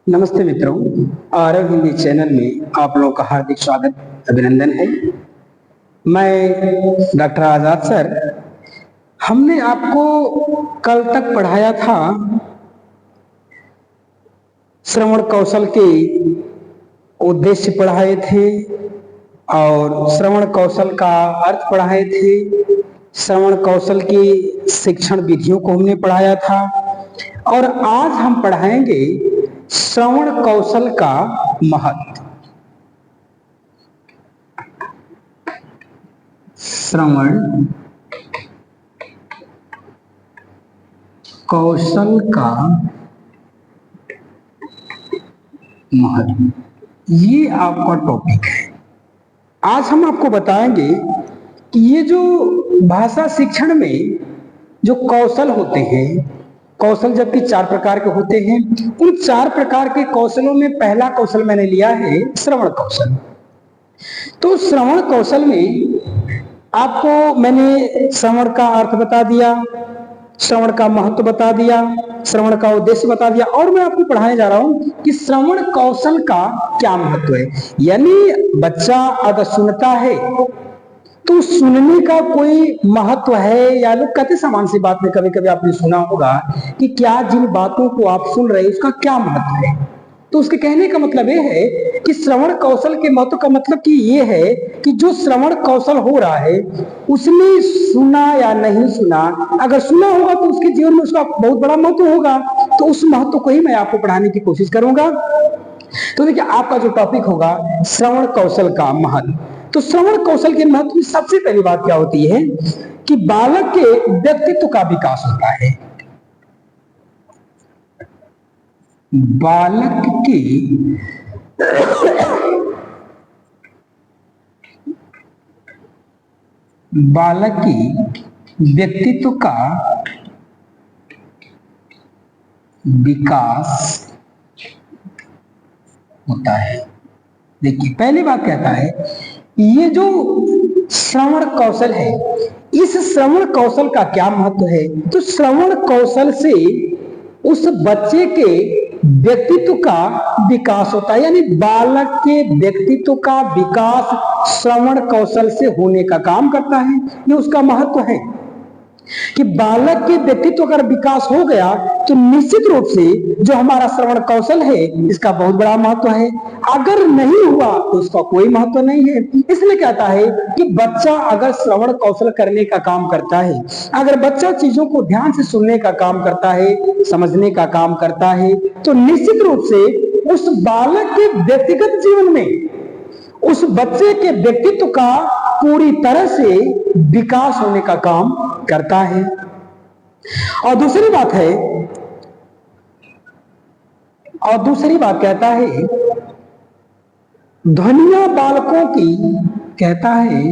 नमस्ते मित्रों, आरव हिंदी चैनल में आप लोगों का हार्दिक स्वागत अभिनंदन है। मैं डॉक्टर आजाद सर। हमने आपको कल तक पढ़ाया था श्रवण कौशल के उद्देश्य पढ़ाए थे और श्रवण कौशल का अर्थ पढ़ाए थे। श्रवण कौशल की शिक्षण विधियों को हमने पढ़ाया था और आज हम पढ़ाएंगे श्रवण कौशल का महत्व। श्रवण कौशल का महत्व, ये आपका टॉपिक है। आज हम आपको बताएंगे कि ये जो भाषा शिक्षण में जो कौशल होते हैं, कौशल जबकि 4 प्रकार के होते हैं, उन 4 प्रकार के कौशलों में पहला कौशल मैंने लिया है श्रवण कौशल। तो श्रवण कौशल में आपको मैंने श्रवण का अर्थ बता दिया, श्रवण का महत्व बता दिया, श्रवण का उद्देश्य बता दिया और मैं आपको पढ़ाने जा रहा हूं कि श्रवण कौशल का क्या महत्व है। यानी बच्चा अगर सुनता है तो सुनने का कोई महत्व है, या लोग कहते सामान्य सी बात में कभी कभी आपने सुना होगा कि क्या जिन बातों को आप सुन रहे हैं उसका क्या महत्व है। तो उसके कहने का मतलब ये है कि श्रवण कौशल के महत्व का मतलब कि ये है कि जो श्रवण कौशल हो रहा है उसने सुना या नहीं सुना, अगर सुना होगा तो उसके जीवन में उसका बहुत बड़ा महत्व होगा। तो उस महत्व को ही मैं आपको पढ़ाने की कोशिश करूंगा। तो देखिए, आपका जो टॉपिक होगा श्रवण कौशल का महत्व। तो श्रवण कौशल के महत्व की सबसे पहली बात क्या होती है कि बालक के व्यक्तित्व का विकास होता है। बालक की व्यक्तित्व का विकास होता है। देखिए, पहली बात कहता है ये जो श्रवण कौशल है, इस श्रवण कौशल का क्या महत्व है। तो श्रवण कौशल से उस बच्चे के व्यक्तित्व का विकास होता है, यानी बालक के व्यक्तित्व का विकास श्रवण कौशल से होने का काम करता है। ये उसका महत्व है कि बालक के व्यक्तित्व का विकास हो गया तो निश्चित रूप से जो हमारा श्रवण कौशल है इसका बहुत बड़ा महत्व है। अगर नहीं हुआ तो उसका कोई महत्व नहीं है। इसलिए कहता है कि बच्चा अगर श्रवण कौशल करने का काम करता है, अगर बच्चा चीजों को ध्यान से सुनने का काम करता है, समझने का काम करता है, तो निश्चित रूप से उस बालक के व्यक्तिगत जीवन में उस बच्चे के व्यक्तित्व का पूरी तरह से विकास होने का काम करता है। और दूसरी बात कहता है ध्वनियां बालकों की, कहता है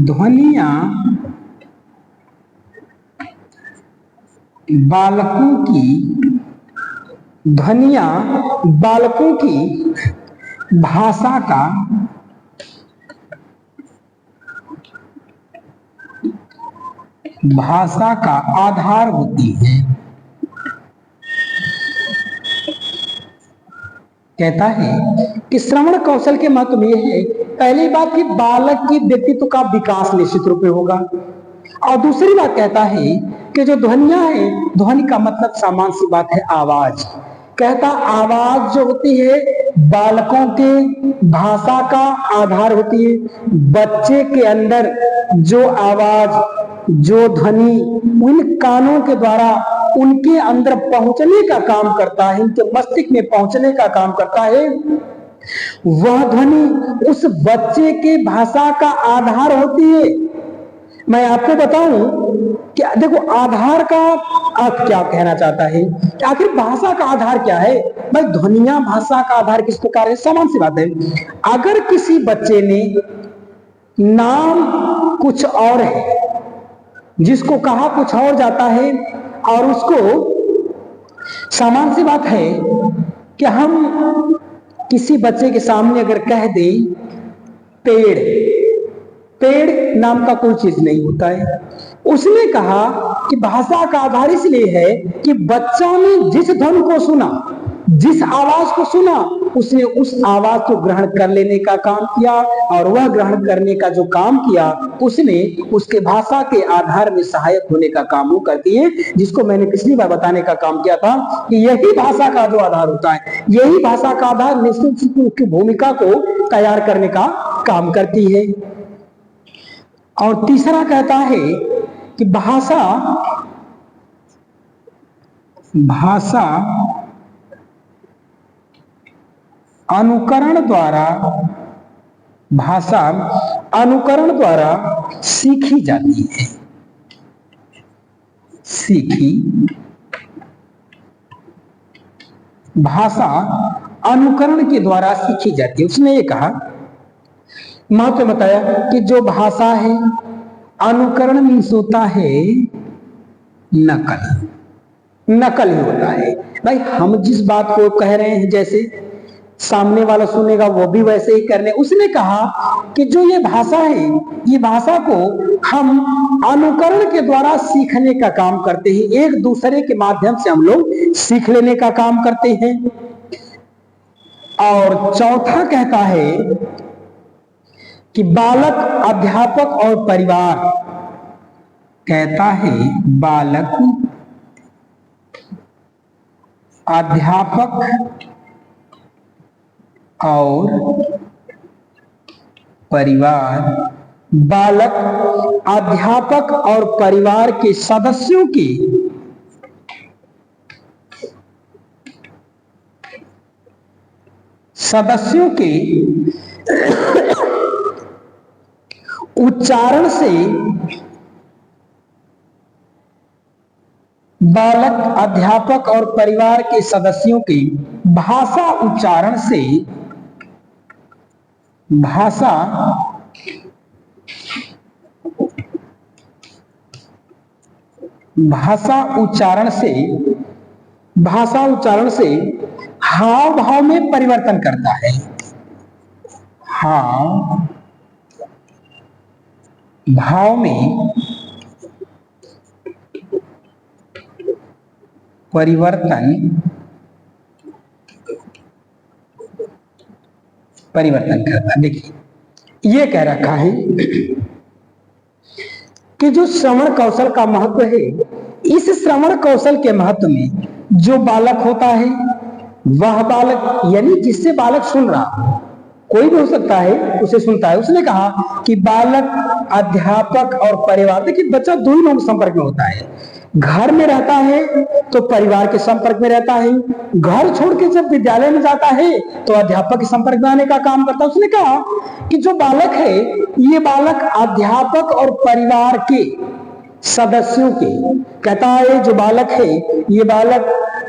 ध्वनियां बालकों की भाषा का आधार होती है। कहता है कि श्रवण कौशल के महत्व यह है, पहली बात कि बालक की व्यक्तित्व का विकास निश्चित रूप में होगा। और दूसरी बात कहता है कि जो ध्वनियां है, ध्वनि का मतलब सामान्य सी बात है आवाज। कहता आवाज जो होती है बालकों के भाषा का आधार होती है। बच्चे के अंदर जो आवाज, जो ध्वनि उन कानों के द्वारा उनके अंदर पहुंचने का काम करता है, उनके मस्तिष्क में पहुंचने का काम करता है, वह ध्वनि उस बच्चे के भाषा का आधार होती है। मैं आपको बताऊं कि देखो, आधार का अर्थ क्या कहना चाहता है, आखिर भाषा का आधार क्या है। भाई, ध्वनियां भाषा का आधार किस प्रकार है, सामान्य सी बात है। अगर किसी बच्चे ने नाम कुछ और है, जिसको कहा कुछ और जाता है, और उसको सामान्य सी बात है कि हम किसी बच्चे के सामने अगर कह दें पेड़, पेड़ नाम का कोई चीज नहीं होता है। उसने कहा कि भाषा का आधार इसलिए है कि बच्चा ने जिस ध्वनि को सुना, जिस आवाज को सुना, उसने उस आवाज को ग्रहण कर लेने का काम किया, और वह ग्रहण करने का जो काम किया उसने उसके भाषा के आधार में सहायक होने का काम वो करती है, जिसको मैंने पिछली बार बताने का काम किया था कि यही भाषा का जो आधार होता है, यही भाषा का आधार निश्चित रूप की भूमिका को तैयार करने का काम करती है। और तीसरा कहता है कि भाषा अनुकरण द्वारा सीखी जाती है। भाषा अनुकरण के द्वारा सीखी जाती है। उसने ये कहा, महत्व बताया कि जो भाषा है, अनुकरण मीन्स होता है नकल ही होता है। भाई हम जिस बात को कह रहे हैं, जैसे सामने वाला सुनेगा वो भी वैसे ही करने। उसने कहा कि जो ये भाषा है, ये भाषा को हम अनुकरण के द्वारा सीखने का काम करते हैं, एक दूसरे के माध्यम से हम लोग सीख लेने का काम करते हैं। और चौथा कहता है कि बालक, अध्यापक और परिवार, कहता है बालक, अध्यापक और परिवार, बालक, अध्यापक और परिवार के सदस्यों की उच्चारण से, बालक, अध्यापक और परिवार के सदस्यों के भाषा उच्चारण से, भाषा उच्चारण से हाव भाव में परिवर्तन करता है। हाव भाव में परिवर्तन करता। देखिए ये कह रखा है कि जो श्रवण कौशल का महत्व है, इस श्रवण कौशल के महत्व में जो बालक होता है, वह बालक यानी जिससे बालक सुन रहा, कोई भी हो सकता है, उसे सुनता है। उसने कहा कि बालक, अध्यापक और परिवार, देखिए बच्चा दो ही लोगों के संपर्क में होता है। घर में रहता है तो परिवार के संपर्क में रहता है, घर छोड़ के जब विद्यालय में जाता है तो अध्यापक के संपर्क में आने का काम करता है। उसने कहा कि जो बालक है, ये बालक अध्यापक और परिवार के सदस्यों के, कहता है जो बालक है, ये बालक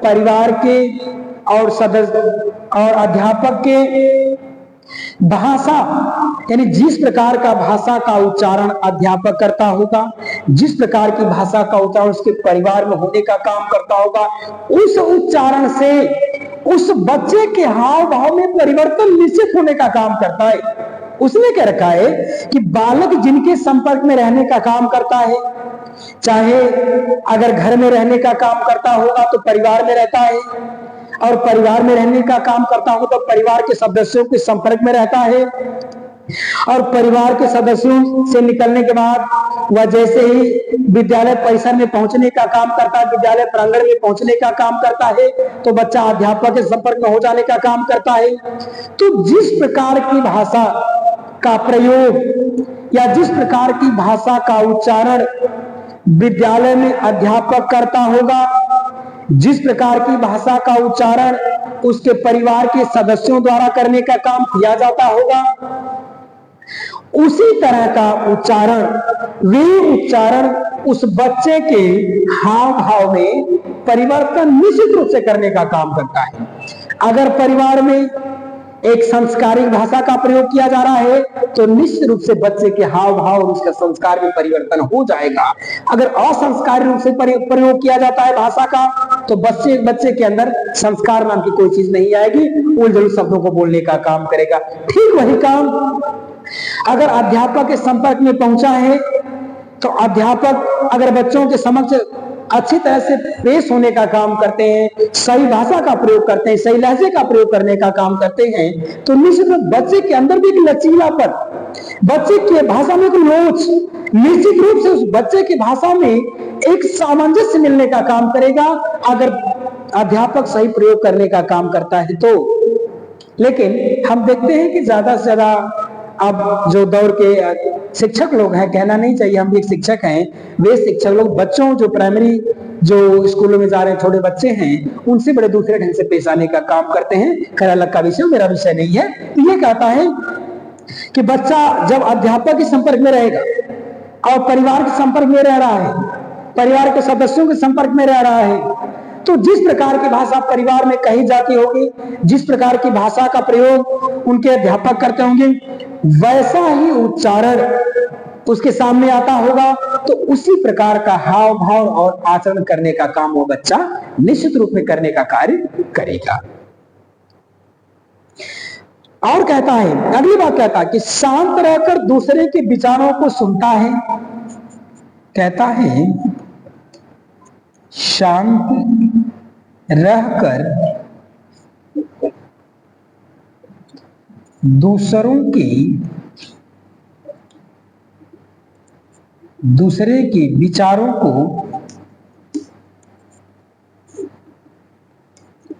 परिवार के और सदस्य और अध्यापक के भाषा, यानी जिस प्रकार का भाषा का उच्चारण अध्यापक करता होगा, जिस प्रकार की भाषा का उच्चारण उसके परिवार में होने का काम करता होगा, उस उच्चारण से उस बच्चे के हाव भाव में परिवर्तन निश्चित होने का काम करता है। उसने कह रखा है कि बालक जिनके संपर्क में रहने का काम करता है, चाहे अगर घर में रहने का काम करता होगा तो परिवार में रहता है, और परिवार में रहने का काम करता हो तो परिवार के सदस्यों के संपर्क में रहता है, और परिवार के सदस्यों से निकलने के बाद वह जैसे ही विद्यालय परिसर में पहुंचने का काम करता है, विद्यालय प्रांगण में पहुंचने का काम करता है, तो बच्चा अध्यापक के संपर्क में हो जाने का काम करता है। तो जिस प्रकार की भाषा का प्रयोग या जिस प्रकार की भाषा का उच्चारण विद्यालय में अध्यापक करता होगा, जिस प्रकार की भाषा का उच्चारण उसके परिवार के सदस्यों द्वारा करने का काम किया जाता होगा, उसी तरह का उच्चारण उस बच्चे के हाव भाव में परिवर्तन निश्चित रूप से करने का काम करता है। अगर परिवार में एक संस्कारिक भाषा का प्रयोग किया जा रहा है तो निश्चित रूप से बच्चे के हाव भाव और उसके संस्कार में परिवर्तन हो जाएगा। अगर असंस्कारी रूप से प्रयोग किया जाता है भाषा का तो बच्चे के अंदर संस्कार नाम की कोई चीज नहीं आएगी, उलझुल शब्दों को बोलने का काम करेगा। ठीक वही काम अगर अध्यापक के संपर्क में पहुंचा है तो अध्यापक अगर बच्चों के समक्ष अच्छी तरह से पेश होने का काम करते हैं, सही भाषा का प्रयोग करते हैं, सही लहजे का प्रयोग करने का काम करते हैं, तो निश्चित रूप बच्चे के अंदर भी एक लचीलापन, बच्चे की भाषा में एक लोच, निश्चित रूप से उस बच्चे की भाषा में एक सामंजस्य मिलने का काम करेगा अगर अध्यापक सही प्रयोग करने का काम करता है तो। लेकिन हम देखते हैं कि ज्यादा से ज्यादा अब जो दौर के शिक्षक लोग हैं, कहना नहीं चाहिए हम भी एक शिक्षक हैं, वे शिक्षक लोग बच्चों जो प्राइमरी जो स्कूलों में जा रहे हैं छोटे बच्चे हैं, उनसे बड़े दूसरे ढंग से पेश आने का काम करते हैं। खैर अलग का विषय, मेरा विषय नहीं है। तो ये कहता है कि बच्चा जब अध्यापक के संपर्क में रहेगा और परिवार के संपर्क में रह रहा है, परिवार के सदस्यों के संपर्क में रह रहा है, तो जिस प्रकार की भाषा परिवार में कही जाती होगी, जिस प्रकार की भाषा का प्रयोग उनके अध्यापक करते होंगे, वैसा ही उच्चारण उसके सामने आता होगा, तो उसी प्रकार का हाव भाव और आचरण करने का काम वो बच्चा निश्चित रूप में करने का कार्य करेगा। और कहता है, अगली बात कहता है कि शांत रहकर दूसरे के विचारों को सुनता है। कहता है शांत रहकर दूसरे के विचारों को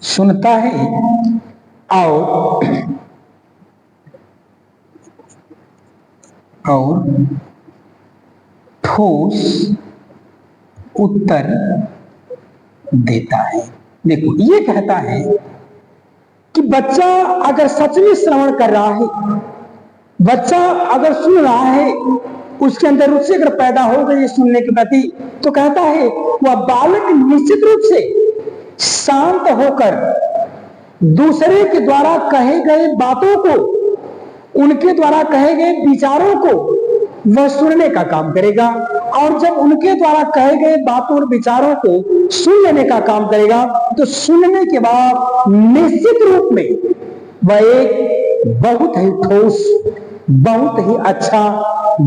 सुनता है और ठोस उत्तर देता है। देखो ये कहता है कि बच्चा अगर सच में श्रवण कर रहा है, बच्चा अगर सुन रहा है, उसके अंदर रुचि अगर पैदा हो गई सुनने के प्रति, तो कहता है वह बालक निश्चित रूप से शांत होकर दूसरे के द्वारा कहे गए बातों को, उनके द्वारा कहे गए विचारों को वह सुनने का काम करेगा। और जब उनके द्वारा कहे गए बातों और विचारों को सुन लेने का काम करेगा, तो सुनने के बाद निश्चित रूप में वह एक बहुत ही ठोस, बहुत ही अच्छा,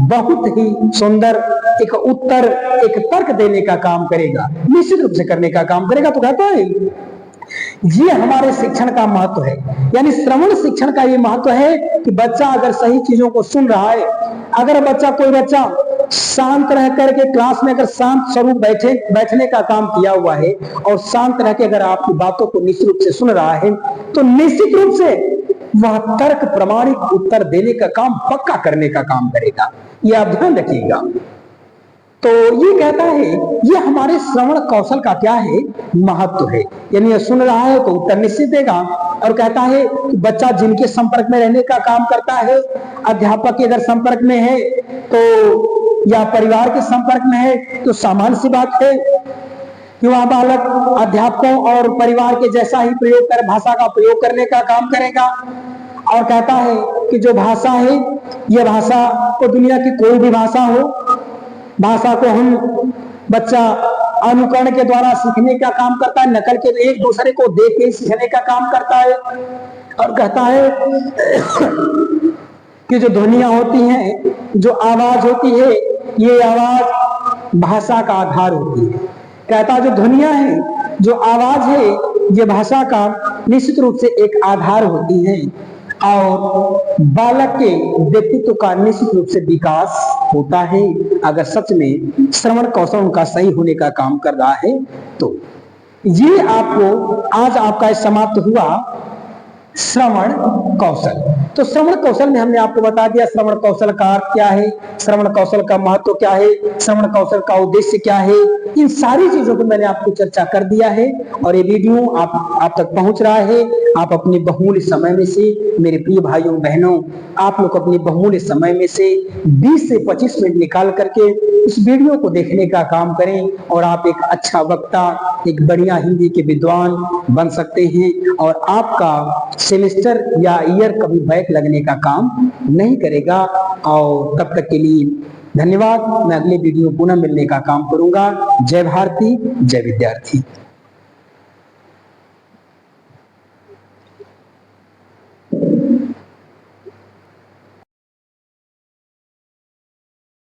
बहुत ही सुंदर एक उत्तर, एक तर्क देने का काम करेगा, निश्चित रूप से करने का काम करेगा। तो कहता है ये हमारे शिक्षण का महत्व है, यानी श्रवण शिक्षण का ये महत्व है कि बच्चा अगर सही चीजों को सुन रहा है, अगर कोई बच्चा शांत रह करके क्लास में अगर शांत स्वरूप बैठने का काम किया हुआ है और शांत रह के अगर आपकी बातों को निश्चित रूप से सुन रहा है, तो निश्चित रूप से वह तर्क प्रमाणिक उत्तर देने का काम पक्का करने का काम करेगा। यह आप ध्यान रखिएगा। तो ये कहता है ये हमारे श्रवण कौशल का क्या है, महत्व है। यानी ये सुन रहा है तो उत्तर निश्चित देगा। और कहता है कि बच्चा जिनके संपर्क में रहने का काम करता है, अध्यापक के अगर संपर्क में है तो या परिवार के संपर्क में है, तो सामान्य सी बात है कि वह बालक अध्यापकों और परिवार के जैसा ही भाषा का प्रयोग करने का काम करेगा। और कहता है कि जो भाषा है, यह भाषा को दुनिया की कोई भी भाषा हो, भाषा को हम बच्चा अनुकरण के द्वारा सीखने का काम करता है, नकल के एक दूसरे को देख के सीखने का काम करता है। और कहता है कि जो ध्वनियां होती हैं, जो आवाज होती है, ये आवाज भाषा का आधार होती है। कहता है जो ध्वनियां हैं, जो आवाज है, ये भाषा का निश्चित रूप से एक आधार होती है और बालक के व्यक्तित्व का निश्चित रूप से विकास होता है अगर सच में श्रवण कौशल उनका सही होने का काम कर रहा है। तो ये आपको आज आपका समाप्त हुआ श्रवण कौशल। तो श्रवण कौशल में हमने आपको बता दिया श्रवण कौशल का अर्थ क्या है, श्रवण कौशल का महत्व क्या है, श्रवण कौशल का उद्देश्य क्या है, इन सारी चीजों को मैंने आपको चर्चा कर दिया है। और ये वीडियो आप तक पहुंच रहा है। आप अपने बहुमूल्य समय में से, मेरे प्रिय भाइयों बहनों, आप लोग अपने बहुमूल्य समय में से 20 से 25 मिनट निकाल करके इस वीडियो को देखने का काम करें और आप एक अच्छा वक्ता, एक बढ़िया हिंदी के विद्वान बन सकते हैं और आपका सेमेस्टर या ईयर कभी बैक लगने का काम नहीं करेगा। और तब तक के लिए धन्यवाद। मैं अगले वीडियो पुनः मिलने का काम करूंगा। जय भारती, जय विद्यार्थी।